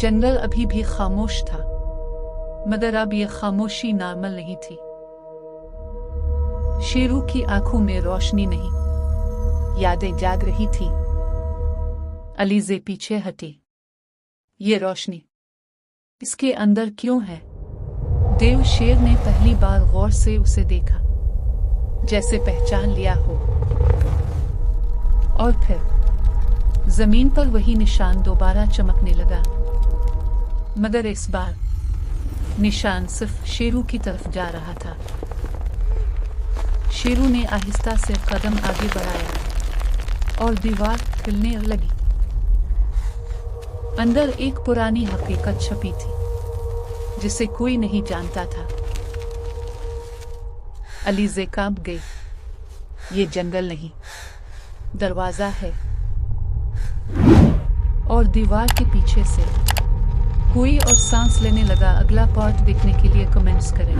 जंगल अभी भी खामोश था, मगर अब यह खामोशी नॉर्मल नहीं थी। शेरू की आंखों में रोशनी नहीं, यादें जाग रही थी। अलीज़े पीछे हटी। ये रोशनी इसके अंदर क्यों है? देव शेर ने पहली बार गौर से उसे देखा, जैसे पहचान लिया हो। और फिर जमीन पर वही निशान दोबारा चमकने लगा, मगर इस बार निशान सिर्फ शेरू की तरफ जा रहा था। शेरू ने आहिस्ता से कदम आगे बढ़ाया और दीवार हिलने लगी। अंदर एक पुरानी हकीकत छपी थी, जिसे कोई नहीं जानता था। अलीज़े कांप गई। ये जंगल नहीं, दरवाजा है। और दीवार के पीछे से कोई और सांस लेने लगा। अगला पार्ट देखने के लिए कमेंट्स करें।